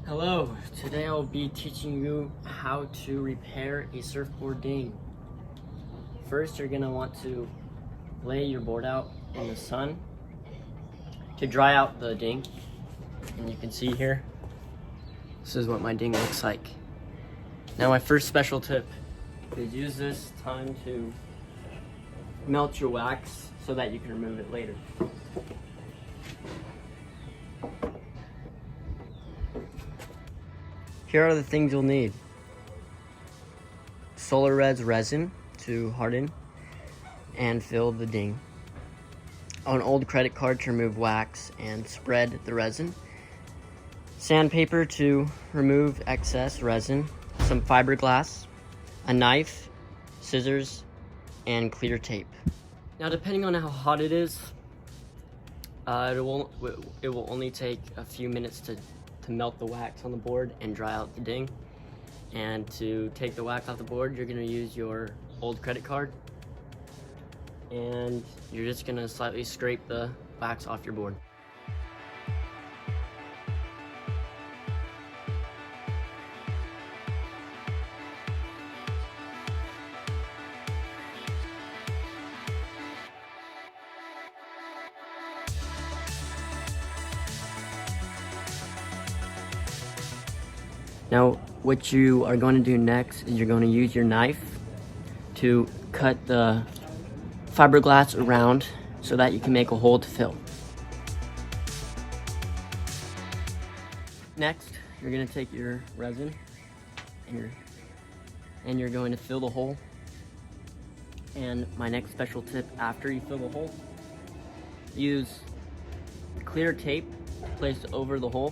Hello, today I'll be teaching you how to repair a surfboard ding. First, you're gonna want to lay your board out in the sun to dry out the ding. And you can see here, this is what my ding looks like. Now my first special tip is use this time to melt your wax so that you can remove it later. Here are the things you'll need. Solar res resin to harden and fill the ding. An old credit card to remove wax and spread the resin. Sandpaper to remove excess resin. Some fiberglass. A knife, scissors, and clear tape. Now depending on how hot it is, it will only take a few minutes to melt the wax on the board and dry out the ding. And to take the wax off the board, you're gonna use your old credit card and you're just gonna slightly scrape the wax off your board. Now, what you are going to do next is you're going to use your knife to cut the fiberglass around so that you can make a hole to fill. Next, you're going to take your resin and you're going to fill the hole. And my next special tip after you fill the hole, use clear tape to place over the hole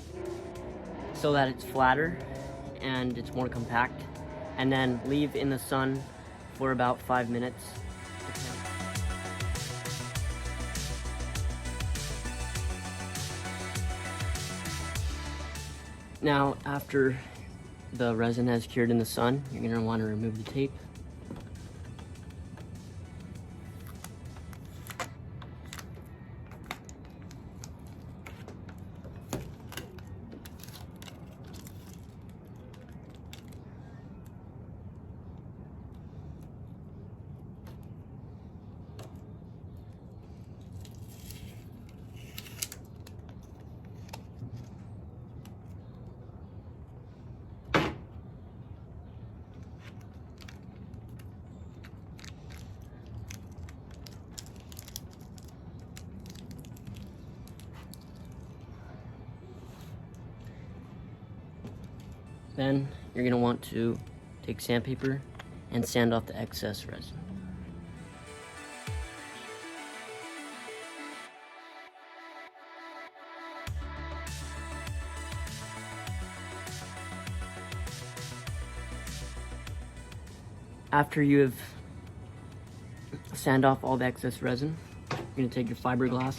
so that it's flatter and it's more compact, and then leave in the sun for about 5 minutes. Now, after the resin has cured in the sun, you're gonna want to remove the tape. Then you're going to want to take sandpaper and sand off the excess resin. After you have sand off all the excess resin, you're going to take your fiberglass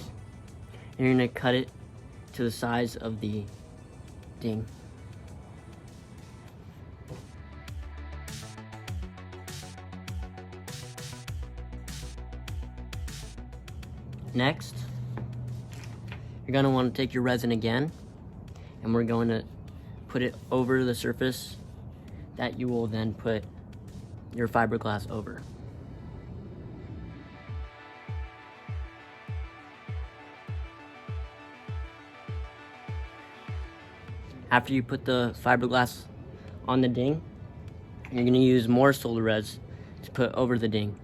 and you're going to cut it to the size of the ding. Next, you're going to want to take your resin again, and we're going to put it over the surface that you will then put your fiberglass over. After you put the fiberglass on the ding, you're going to use more solar res to put over the ding.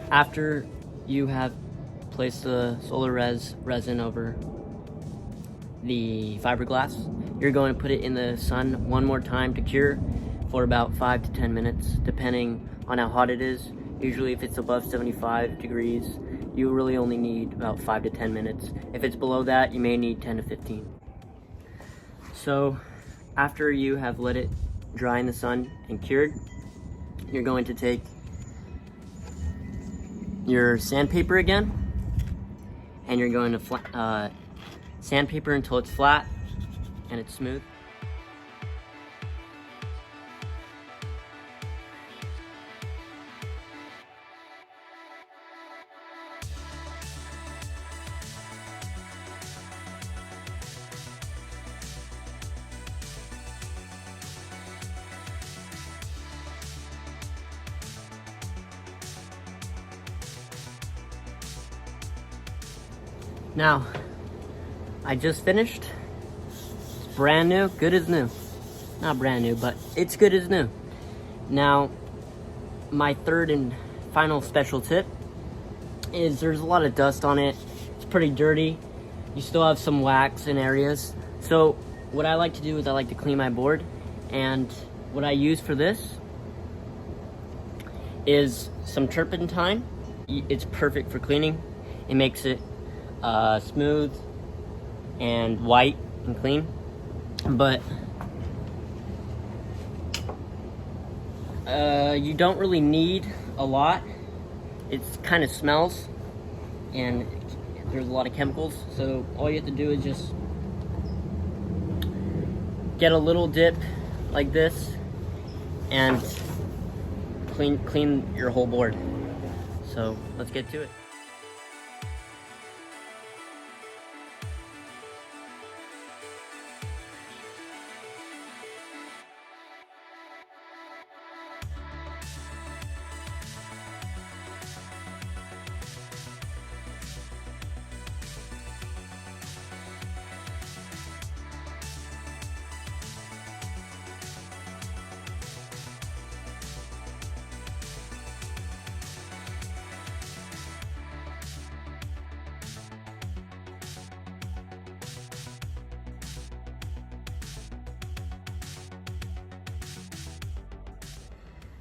After you have placed the solar resin over the fiberglass, you're going to put it in the sun one more time to cure for about 5 to 10 minutes, depending on how hot it is. Usually if it's above 75 degrees, you really only need about 5 to 10 minutes. If it's below that, you may need 10 to 15. So after you have let it dry in the sun and cured, you're going to take your sandpaper again, and you're going to sandpaper until it's flat and it's smooth. Now, I just finished. It's brand new, good as new. Not brand new, but it's good as new. Now, my third and final special tip is there's a lot of dust on it. It's pretty dirty. You still have some wax in areas. So what I like to do is I like to clean my board, and what I use for this is some turpentine. It's perfect for cleaning. It makes it smooth and white and clean. But you don't really need a lot. It kind of smells and there's a lot of chemicals, so all you have to do is just get a little dip like this and clean your whole board. So let's get to it.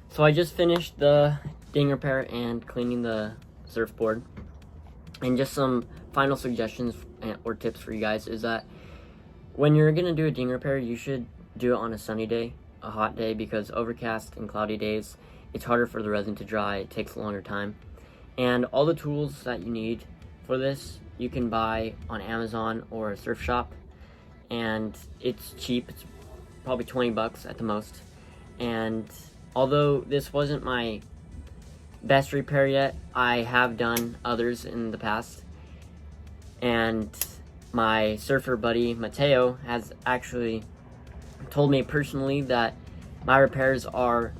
So I just finished the ding repair and cleaning the surfboard. And just some final suggestions or tips for you guys is that when you're gonna do a ding repair, you should do it on a sunny day, a hot day, because overcast and cloudy days, it's harder for the resin to dry, it takes a longer time. And all the tools that you need for this, you can buy on Amazon or a surf shop. And it's cheap, it's probably 20 bucks at the most. And although this wasn't my best repair yet, I have done others in the past. And my surfer buddy, Mateo, has actually told me personally that my repairs are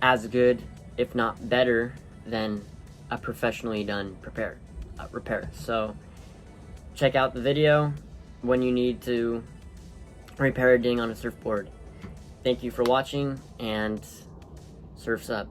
as good, if not better, than a professionally done repair. So check out the video when you need to repair a ding on a surfboard. Thank you for watching, and surf's up.